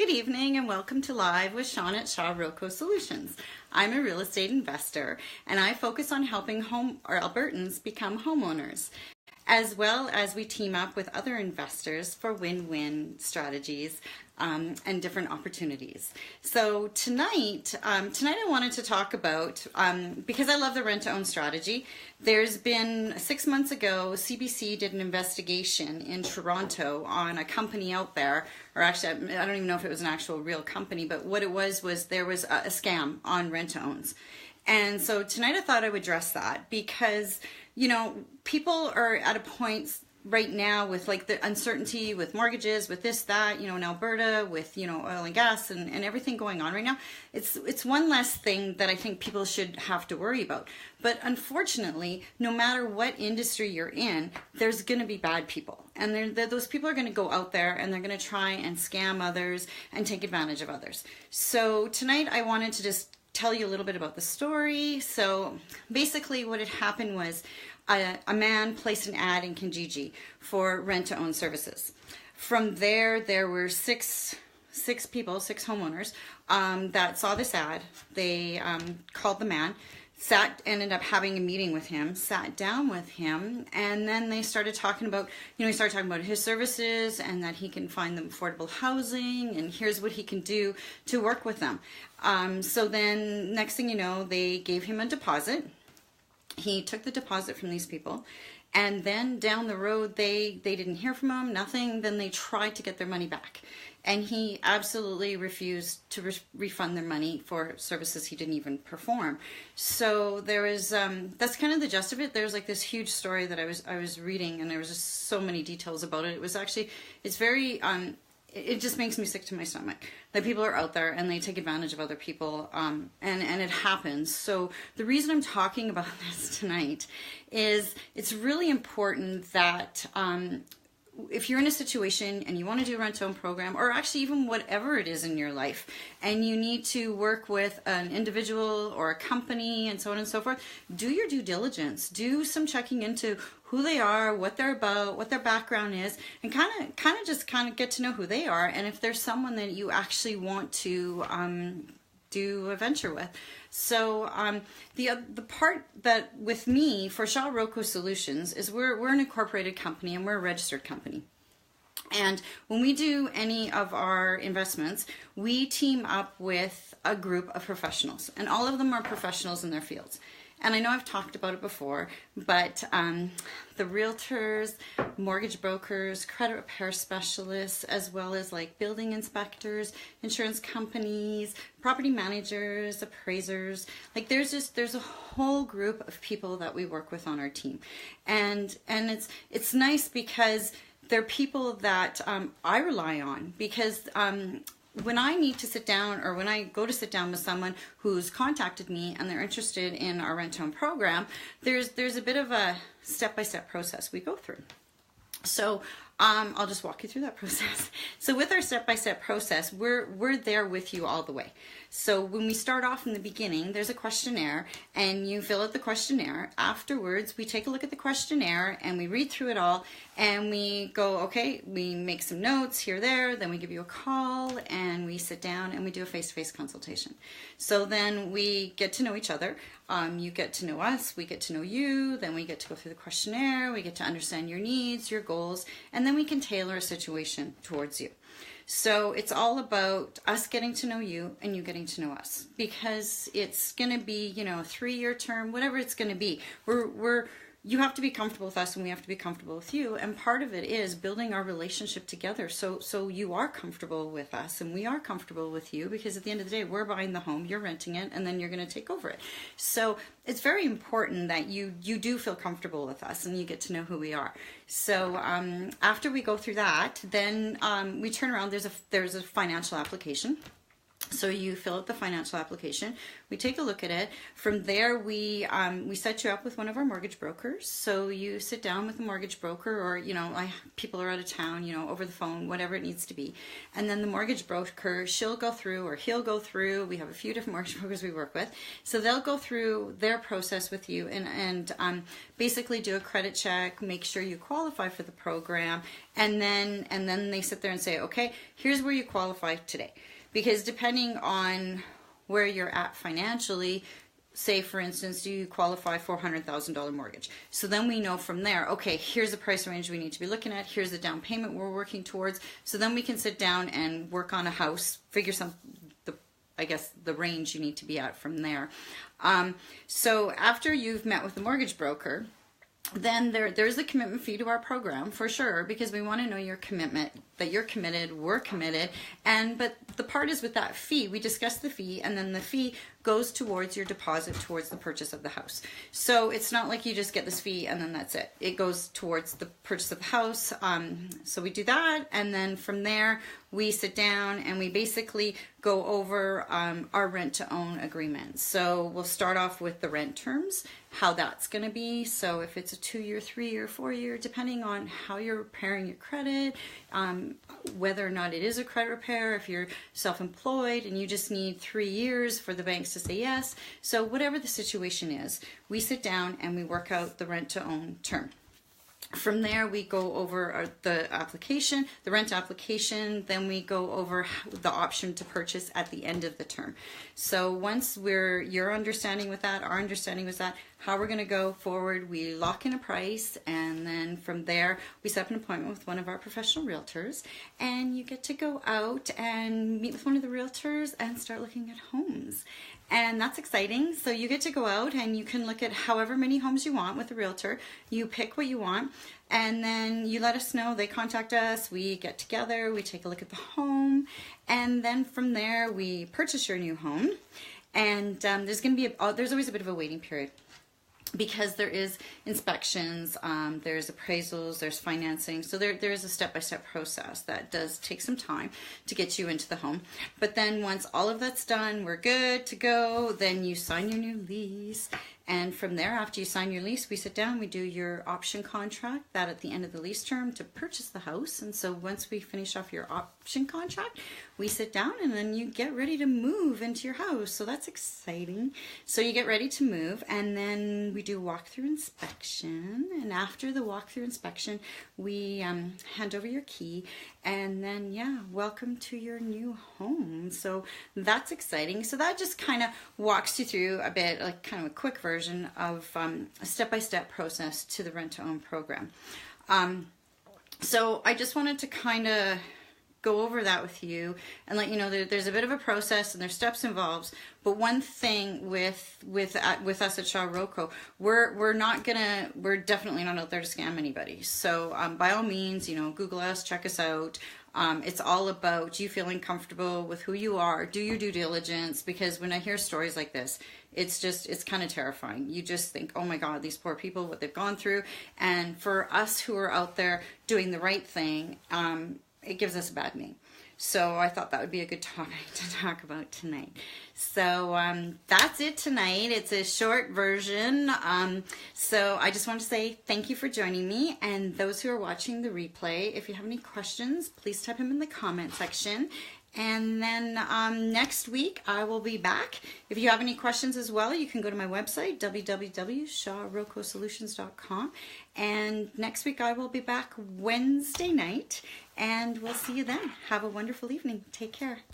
Good evening and welcome to Live with Shawna at Shaw-Roco Solutions. I'm a real estate investor and I focus on helping Albertans become homeowners, as well as we team up with other investors for win-win strategies and different opportunities. So tonight I wanted to talk about, because I love the rent-to-own strategy, there's been 6 months ago, CBC did an investigation in Toronto on a company out there, or actually I don't even know if it was an actual real company, but what it was there was a scam on rent-to-owns. And so tonight I thought I would address that because, you know, people are at a point right now with like the uncertainty with mortgages, with this, that, you know, in Alberta, with, you know, oil and gas and everything going on right now. It's one less thing that I think people should have to worry about. But unfortunately, no matter what industry you're in, there's going to be bad people. And those people are going to go out there and they're going to try and scam others and take advantage of others. So tonight I wanted to just tell you a little bit about the story. So basically what had happened was a man placed an ad in Kijiji for rent-to-own services. From there were six homeowners that saw this ad. They called the man, ended up having a meeting with him, sat down with him, and then they started talking about, you know, he started talking about his services and that he can find them affordable housing and here's what he can do to work with them. So then next thing you know, they gave him a deposit. He took the deposit from these people, and then down the road they didn't hear from him, nothing. Then they tried to get their money back, and he absolutely refused to refund their money for services he didn't even perform. So there was that's kind of the gist of it. There's like this huge story that I was reading, and there was just so many details about it. It's very it just makes me sick to my stomach that people are out there and they take advantage of other people, and it happens. So the reason I'm talking about this tonight is it's really important that if you're in a situation and you want to do a rent-to-own program, or actually even whatever it is in your life, and you need to work with an individual or a company and so on and so forth, do your due diligence. Do some checking into who they are, what they're about, what their background is, and kind of get to know who they are, and if there's someone that you actually want to do a venture with. So the part that with me for Shaw-Roco Solutions is we're an incorporated company and we're a registered company. And when we do any of our investments, we team up with a group of professionals, and all of them are professionals in their fields. And I know I've talked about it before, but the realtors, mortgage brokers, credit repair specialists, as well as like building inspectors, insurance companies, property managers, appraisers, like there's a whole group of people that we work with on our team. And it's nice because they're people that I rely on, because when I need to sit down, or when I go to sit down with someone who's contacted me and they're interested in our rent-to-own program, there's a bit of a step-by-step process we go through. So I'll just walk you through that process. So with our step-by-step process, we're there with you all the way. So when we start off in the beginning, there's a questionnaire, and you fill out the questionnaire. Afterwards, we take a look at the questionnaire and we read through it all, and we go, okay, we make some notes here, there, then we give you a call and we sit down and we do a face-to-face consultation. So then we get to know each other. You get to know us, we get to know you, then we get to go through the questionnaire, we get to understand your needs, your goals, and then we can tailor a situation towards you. So it's all about us getting to know you and you getting to know us, because it's going to be, you know, a 3-year term, whatever it's going to be. You have to be comfortable with us and we have to be comfortable with you. And part of it is building our relationship together. So you are comfortable with us and we are comfortable with you, because at the end of the day, we're buying the home, you're renting it, and then you're going to take over it. So it's very important that you do feel comfortable with us and you get to know who we are. So after we go through that, then we turn around, there's a financial application. So you fill out the financial application. We take a look at it. From there, we set you up with one of our mortgage brokers. So you sit down with the mortgage broker, or people are out of town, over the phone, whatever it needs to be. And then the mortgage broker, she'll go through, or he'll go through. We have a few different mortgage brokers we work with. So they'll go through their process with you and basically do a credit check, make sure you qualify for the program, and then they sit there and say, okay, here's where you qualify today. Because depending on where you're at financially, say for instance, do you qualify for a $100,000 mortgage? So then we know from there, okay, here's the price range we need to be looking at, here's the down payment we're working towards. So then we can sit down and work on a house, figure the range you need to be at from there. So after you've met with the mortgage broker, then there's a commitment fee to our program for sure, because we want to know your commitment, that you're committed, we're committed. But the part is with that fee, we discuss the fee, and then the fee goes towards your deposit towards the purchase of the house. So it's not like you just get this fee and then that's it. It goes towards the purchase of the house. So we do that, and then from there we sit down and we basically go over our rent to own agreement. So we'll start off with the rent terms, how that's going to be. So if it's a 2-year, 3-year, 4-year, depending on how you're repairing your credit, whether or not it is a credit repair, if you're self-employed and you just need 3 years for the banks to say yes. So whatever the situation is, we sit down and we work out the rent to own term. From there, we go over the application, the rent application, then we go over the option to purchase at the end of the term. So once your understanding with that, our understanding with that, how we're going to go forward, we lock in a price, and then from there, we set up an appointment with one of our professional realtors, and you get to go out and meet with one of the realtors and start looking at homes. And that's exciting. So you get to go out and you can look at however many homes you want with a realtor. You pick what you want, and then you let us know. They contact us, we get together, we take a look at the home, and then from there we purchase your new home. And there's always a bit of a waiting period, because there is inspections, there's appraisals, there's financing. So there is a step-by-step process that does take some time to get you into the home. But then once all of that's done, we're good to go, then you sign your new lease. And from there, after you sign your lease, we sit down, we do your option contract, that at the end of the lease term to purchase the house. And so once we finish off your option contract, we sit down and then you get ready to move into your house. So that's exciting. So you get ready to move, and then we do walkthrough inspection. And after the walkthrough inspection, we hand over your key, and then welcome to your new home. So that's exciting. So that just kind of walks you through a bit, like kind of a quick version of a step-by-step process to the rent-to-own program. So I just wanted to kind of go over that with you and let you know that there's a bit of a process and there's steps involved. But one thing with us at Shaw-Roco, we're definitely not out there to scam anybody. So by all means, Google us, check us out. It's all about you feeling comfortable with who you are. Do your due diligence, because when I hear stories like this, it's kind of terrifying. You just think, oh my God, these poor people, what they've gone through. And for us who are out there doing the right thing, it gives us a bad name. So I thought that would be a good topic to talk about tonight. So that's it tonight. It's a short version. So I just want to say thank you for joining me. And those who are watching the replay, if you have any questions, please type them in the comment section. And then next week I will be back. If you have any questions as well, you can go to my website, www.shawrocosolutions.com. And next week I will be back Wednesday night, and we'll see you then. Have a wonderful evening. Take care.